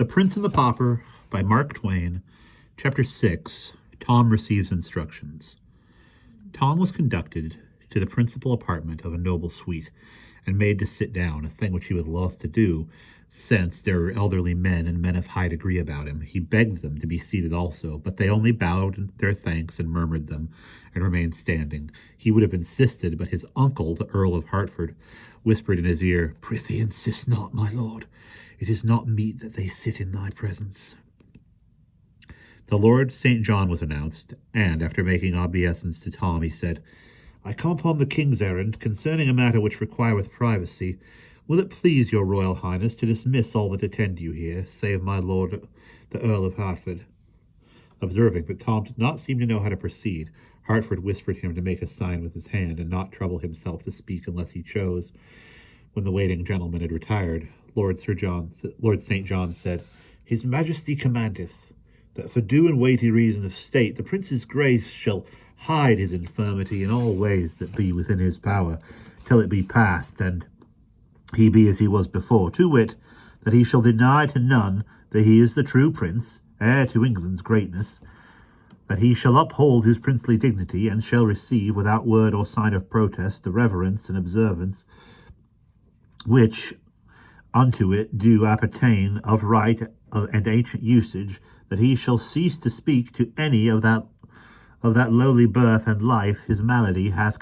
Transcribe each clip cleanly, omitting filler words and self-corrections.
The Prince and the Pauper by Mark Twain, Chapter 6, Tom Receives Instructions. Tom was conducted to the principal apartment of a noble suite, and made to sit down, a thing which he was loth to do, since there were elderly men and men of high degree about him. He begged them to be seated also, but they only bowed their thanks and murmured them, and remained standing. He would have insisted, but his uncle, the Earl of Hertford, whispered in his ear, "Prithee insist not, my lord. It is not meet that they sit in thy presence." The Lord St. John was announced, and, after making obeisance to Tom, he said, "I come upon the king's errand concerning a matter which requireth privacy. Will it please your royal highness to dismiss all that attend you here, save my lord the Earl of Hertford?" Observing that Tom did not seem to know how to proceed, Hertford whispered him to make a sign with his hand, and not trouble himself to speak unless he chose. When the waiting gentleman had retired, Lord St. John said, "His Majesty commandeth that for due and weighty reason of state the prince's grace shall hide his infirmity in all ways that be within his power, till it be past, and he be as he was before, to wit, that he shall deny to none that he is the true prince, heir to England's greatness, that he shall uphold his princely dignity, and shall receive, without word or sign of protest, the reverence and observance which unto it do appertain of right and ancient usage, that he shall cease to speak to any of that lowly birth and life his malady has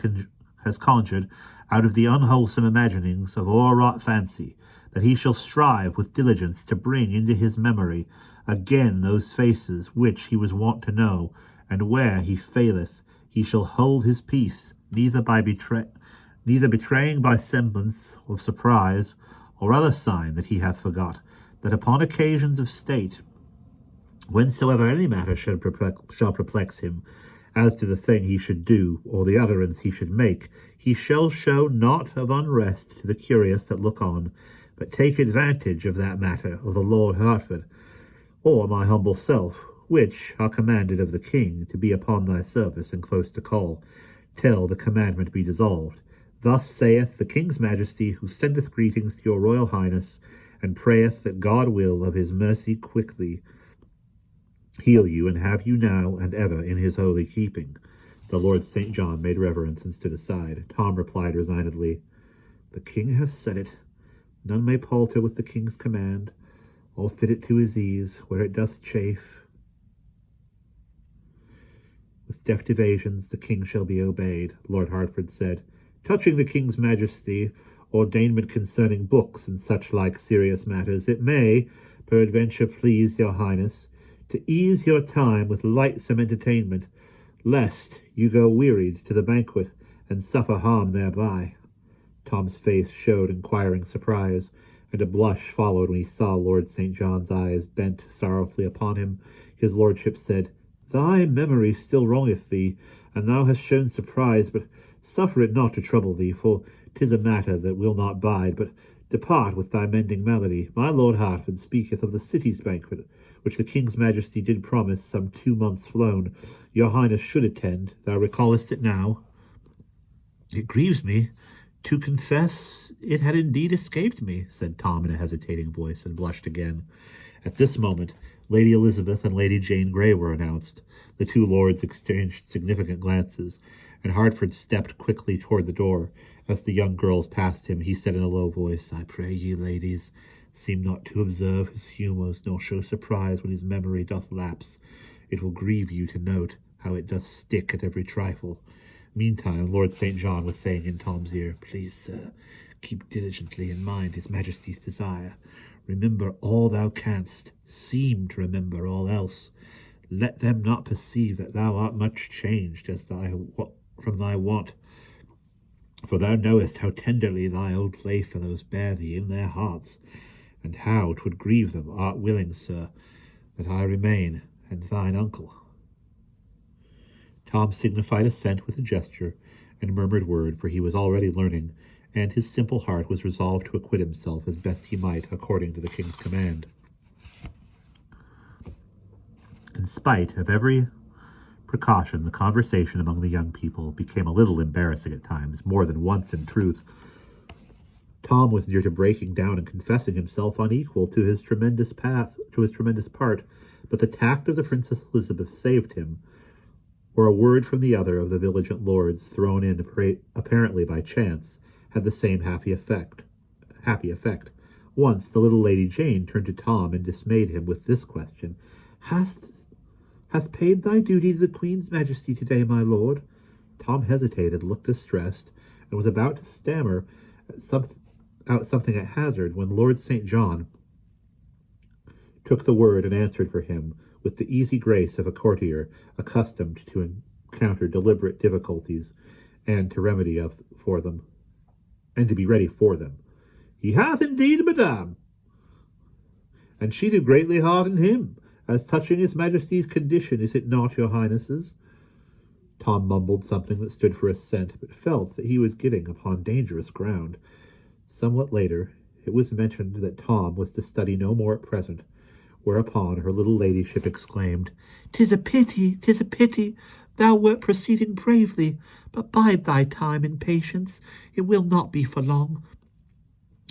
conjured out of the unwholesome imaginings of o'erwrought fancy, that he shall strive with diligence to bring into his memory again those faces which he was wont to know, and where he faileth, he shall hold his peace, neither betraying by semblance of surprise or other sign that he hath forgot, that upon occasions of state, whensoever any matter shall perplex him, as to the thing he should do, or the utterance he should make, he shall show naught of unrest to the curious that look on, but take advantage of that matter of the Lord Hertford, or my humble self, which are commanded of the king to be upon thy service and close to call, till the commandment be dissolved. Thus saith the king's majesty, who sendeth greetings to your royal highness, and prayeth that God will of his mercy quickly heal you, and have you now and ever in his holy keeping." The Lord St. John made reverence and stood aside. Tom replied resignedly, "The king hath said it. None may palter with the king's command. All fit it to his ease, where it doth chafe. With deft evasions the king shall be obeyed." Lord Hertford said, "Touching the king's majesty, ordainment concerning books and such like serious matters, it may peradventure please your highness to ease your time with lightsome entertainment, lest you go wearied to the banquet and suffer harm thereby." Tom's face showed inquiring surprise, and a blush followed when he saw Lord St. John's eyes bent sorrowfully upon him. His lordship said, "Thy memory still wrongeth thee, and thou hast shown surprise, but suffer it not to trouble thee, for 'tis a matter that will not bide, but depart with thy mending malady. My Lord Hertford speaketh of the city's banquet, which the king's majesty did promise some 2 months flown. Your highness should attend. Thou recallest it now?" "It grieves me to confess it had indeed escaped me," said Tom in a hesitating voice, and blushed again. At this moment, Lady Elizabeth and Lady Jane Grey were announced. The two lords exchanged significant glances, and Hertford stepped quickly toward the door. As the young girls passed him, he said in a low voice, "I pray ye, ladies, seem not to observe his humours, nor show surprise when his memory doth lapse. It will grieve you to note how it doth stick at every trifle." Meantime, Lord St. John was saying in Tom's ear, "Please, sir, keep diligently in mind his majesty's desire. Remember all thou canst. Seem to remember all else. Let them not perceive that thou art much changed as from thy wont, for thou knowest how tenderly thy old playfellows bear thee in their hearts, and how 'twould grieve them. Art willing, sir, that I remain, and thine uncle?" Tom signified assent with a gesture and murmured word, for he was already learning, and his simple heart was resolved to acquit himself as best he might according to the king's command. In spite of every precaution, the conversation among the young people became a little embarrassing at times, more than once in truth. Tom was near to breaking down and confessing himself unequal to his tremendous part, but the tact of the Princess Elizabeth saved him, or a word from the other of the vigilant lords, thrown in apparently by chance, had the same happy effect. Once the little Lady Jane turned to Tom and dismayed him with this question: Hast paid thy duty to the Queen's Majesty today, my lord? Tom hesitated, looked distressed, and was about to stammer out something at hazard when Lord St. John took the word and answered for him with the easy grace of a courtier accustomed to encounter deliberate difficulties and to be ready for them. He hath indeed, madame, and she did greatly hearten him. As touching his Majesty's condition, is it not, your highnesses? Tom mumbled something that stood for assent, but felt that he was getting upon dangerous ground. Somewhat later, it was mentioned that Tom was to study no more at present, whereupon her little ladyship exclaimed, "'Tis a pity, 'tis a pity! Thou wert proceeding bravely, but bide thy time in patience. It will not be for long.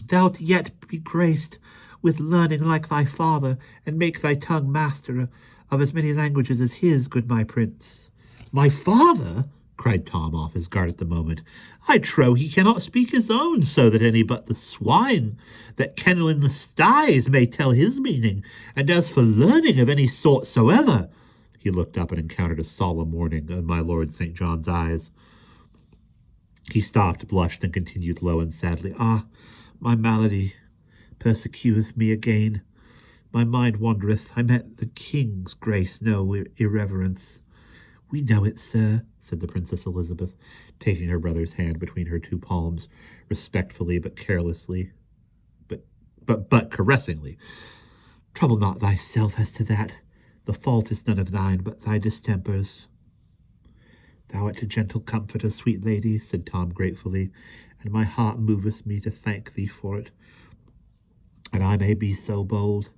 Thou'lt yet be graced with learning like thy father, and make thy tongue master of as many languages as his, good my prince." "My father?" cried Tom, off his guard at the moment. "I trow he cannot speak his own, so that any but the swine that kennel in the sties may tell his meaning. And as for learning of any sort soever—" He looked up and encountered a solemn warning in my Lord St. John's eyes. He stopped, blushed, and continued low and sadly, "Ah, my malady persecuteth me again. My mind wandereth. I met the king's grace no irreverence." "We know it, sir," said the Princess Elizabeth, taking her brother's hand between her two palms, respectfully but carelessly, but caressingly. "Trouble not thyself as to that. The fault is none of thine, but thy distempers." "Thou art a gentle comforter, sweet lady," said Tom gratefully, "and my heart moveth me to thank thee for it. And I may be so bold."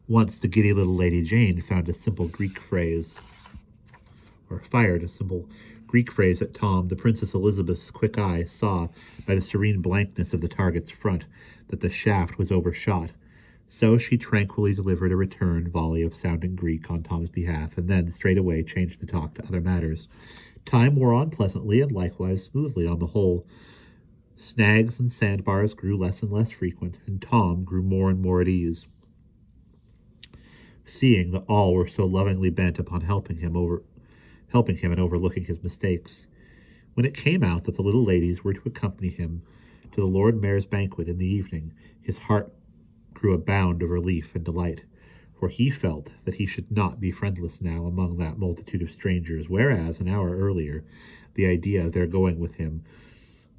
Once the giddy little Lady Jane fired a simple Greek phrase at Tom. The Princess Elizabeth's quick eye saw, by the serene blankness of the target's front, that the shaft was overshot. So she tranquilly delivered a return volley of sounding Greek on Tom's behalf, and then straightway changed the talk to other matters. Time wore on pleasantly and likewise smoothly on the whole. Snags and sandbars grew less and less frequent, and Tom grew more and more at ease, seeing that all were so lovingly bent upon helping him and overlooking his mistakes. When it came out that the little ladies were to accompany him to the Lord Mayor's banquet in the evening, his heart grew a bound of relief and delight, for he felt that he should not be friendless now among that multitude of strangers, whereas an hour earlier the idea of their going with him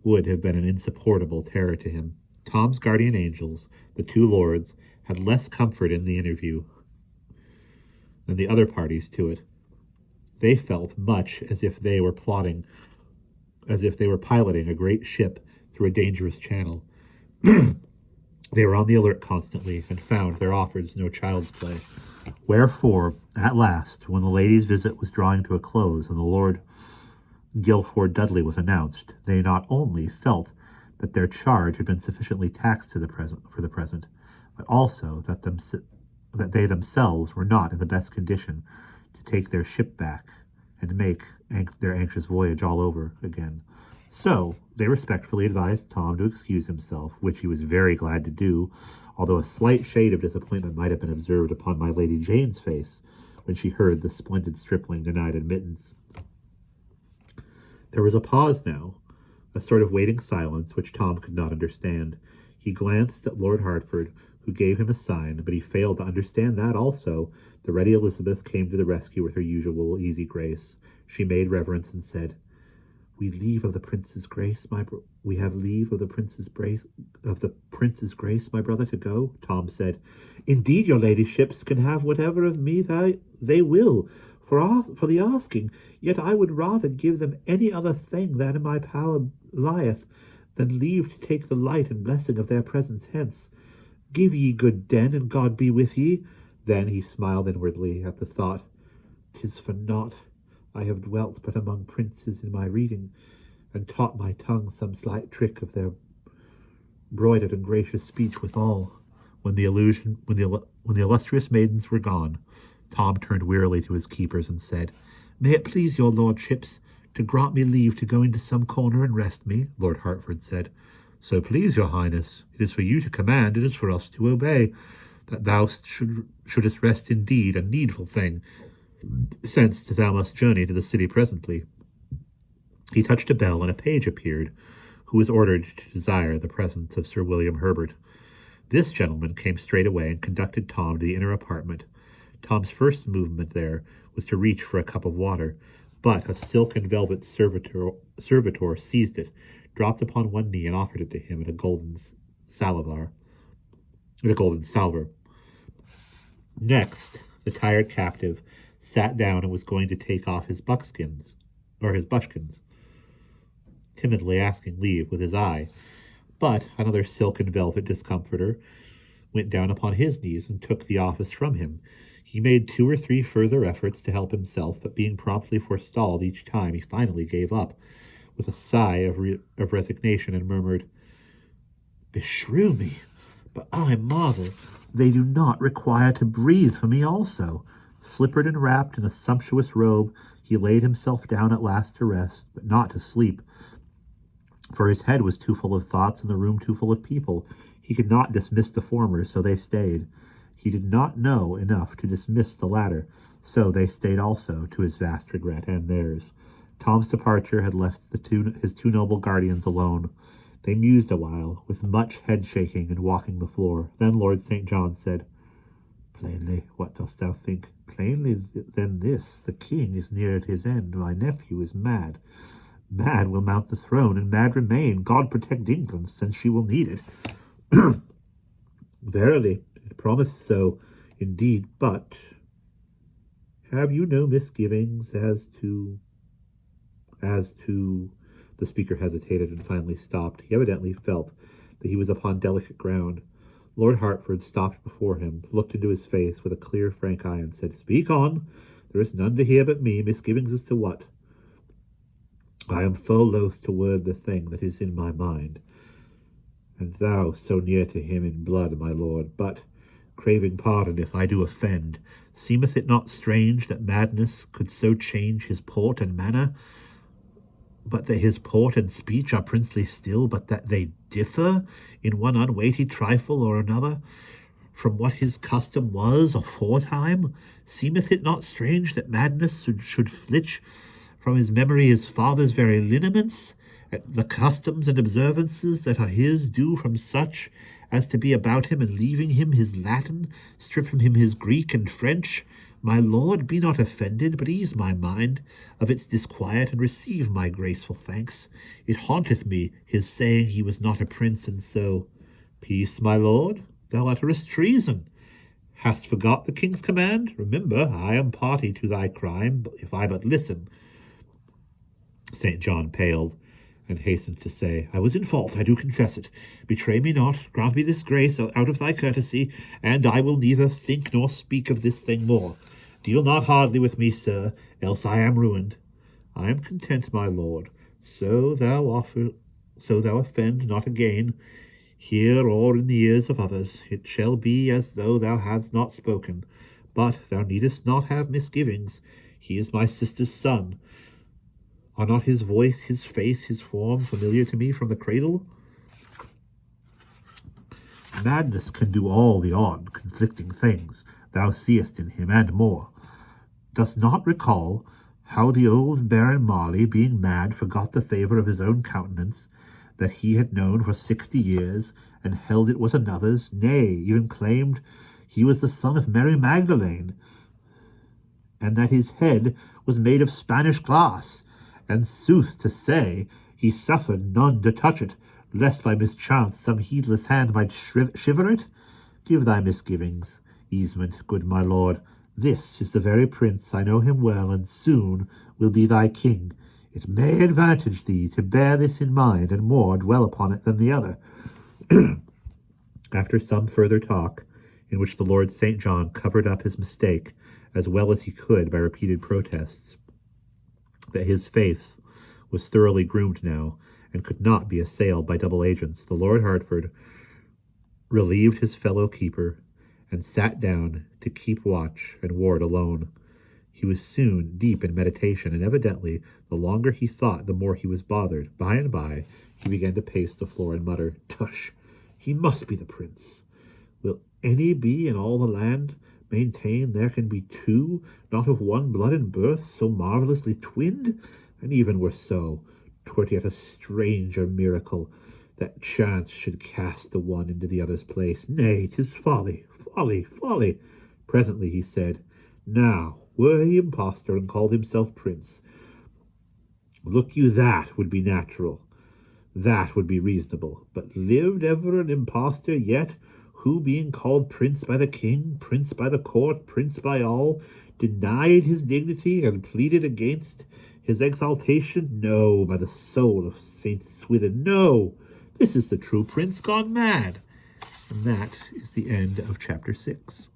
would have been an insupportable terror to him. Tom's guardian angels, the two lords, had less comfort in the interview than the other parties to it. They felt much as if they were piloting a great ship through a dangerous channel. They were on the alert constantly, and found their offers no child's play. Wherefore, at last, when the ladies' visit was drawing to a close, and the Lord Guilford Dudley was announced, they not only felt that their charge had been sufficiently taxed for the present, but also that they themselves were not in the best condition to take their ship back and make their anxious voyage all over again. So they respectfully advised Tom to excuse himself, which he was very glad to do, although a slight shade of disappointment might have been observed upon my Lady Jane's face when she heard the splendid stripling denied admittance. There was a pause now, a sort of waiting silence which Tom could not understand. He glanced at Lord Hertford, who gave him a sign, but he failed to understand that also. The ready Elizabeth came to the rescue with her usual easy grace. She made reverence and said, "We have leave of the Prince's grace, my brother, to go." Tom said, "Indeed, your ladyships can have whatever of me they will, for the asking. Yet I would rather give them any other thing that in my power lieth, than leave to take the light and blessing of their presence hence. Give ye good den, and God be with ye." Then he smiled inwardly at the thought. "'Tis for naught I have dwelt but among princes in my reading, and taught my tongue some slight trick of their broidered and gracious speech withal. When the illustrious maidens were gone, Tom turned wearily to his keepers and said, "May it please your lordships to grant me leave to go into some corner and rest me?" Lord Hertford said, "So please your highness. It is for you to command, it is for us to obey. That thou shouldest rest indeed, a needful thing, since thou must journey to the city presently." He touched a bell, and a page appeared, who was ordered to desire the presence of Sir William Herbert. This gentleman came straight away and conducted Tom to the inner apartment. Tom's first movement there was to reach for a cup of water, but a silk and velvet servitor seized it, dropped upon one knee, and offered it to him in a golden salver. Next, the tired captive sat down and was going to take off his buskins, timidly asking leave with his eye. But another silk and velvet discomforter went down upon his knees and took the office from him. He made 2 or 3 further efforts to help himself, but being promptly forestalled each time, he finally gave up with a sigh of resignation and murmured, "Beshrew me, but I marvel they do not require to breathe for me also." Slippered and wrapped in a sumptuous robe, he laid himself down at last to rest, but not to sleep, for his head was too full of thoughts and the room too full of people. He could not dismiss the former, so they stayed. He did not know enough to dismiss the latter, so they stayed also, to his vast regret and theirs. Tom's departure had left his 2 noble guardians alone. They mused a while, with much head-shaking and walking the floor. Then Lord St. John said, "Plainly, what dost thou think? Plainly then this, the king is near at his end, my nephew is mad. Mad will mount the throne, and mad remain. God protect England, since she will need it." "Verily, it promised so, indeed, but have you no misgivings as to... The speaker hesitated and finally stopped. He evidently felt that he was upon delicate ground. Lord Hertford stopped before him, looked into his face with a clear, frank eye, and said, "Speak on. There is none to hear but me. Misgivings as to what?" "I am full loath to word the thing that is in my mind, and thou so near to him in blood, my lord, but, craving pardon if I do offend, seemeth it not strange that madness could so change his port and manner, but that his port and speech are princely still, but that they differ in one unweighty trifle or another from what his custom was aforetime? Seemeth it not strange that madness should flitch from his memory his father's very lineaments, the customs and observances that are his due from such as to be about him, and leaving him his Latin, strip from him his Greek and French? My lord, be not offended, but ease my mind of its disquiet, and receive my graceful thanks. It haunteth me, his saying he was not a prince, and so—" "Peace, my lord, thou utterest treason. Hast forgot the king's command? Remember, I am party to thy crime, if I but listen." St. John paled, and hastened to say, "I was in fault, I do confess it. Betray me not, grant me this grace out of thy courtesy, and I will neither think nor speak of this thing more. Deal not hardly with me, sir, else I am ruined." "I am content, my lord, so thou offend not again, here or in the ears of others. It shall be as though thou hadst not spoken, but thou needest not have misgivings. He is my sister's son. Are not his voice, his face, his form familiar to me from the cradle? Madness can do all the odd, conflicting things thou seest in him, and more. Dost not recall how the old Baron Marley, being mad, forgot the favour of his own countenance, that he had known for 60 years, and held it was another's, nay, even claimed he was the son of Mary Magdalene, and that his head was made of Spanish glass, and sooth to say, he suffered none to touch it, lest by mischance some heedless hand might shiver it? Give thy misgivings easement, good my lord. This is the very prince, I know him well, and soon will be thy king. It may advantage thee to bear this in mind, and more dwell upon it than the other." After some further talk, in which the Lord St. John covered up his mistake as well as he could by repeated protests, that his faith was thoroughly groomed now, and could not be assailed by double agents, the Lord Hertford relieved his fellow keeper and sat down to keep watch and ward alone. He was soon deep in meditation, and evidently the longer he thought, the more he was bothered. By and by he began to pace the floor and mutter, "Tush! He must be the prince. Will any be in all the land maintain there can be two, not of one blood and birth, so marvellously twinned? And even were so, 'twere yet a stranger miracle that chance should cast the one into the other's place. Nay, 'tis folly, folly, folly." Presently he said, "Now, were he impostor and called himself prince, look you, that would be natural, that would be reasonable. But lived ever an impostor yet, who, being called prince by the king, prince by the court, prince by all, denied his dignity and pleaded against his exaltation? No, by the soul of Saint Swithin, no. This is the true prince gone mad." And that is the end of chapter 6.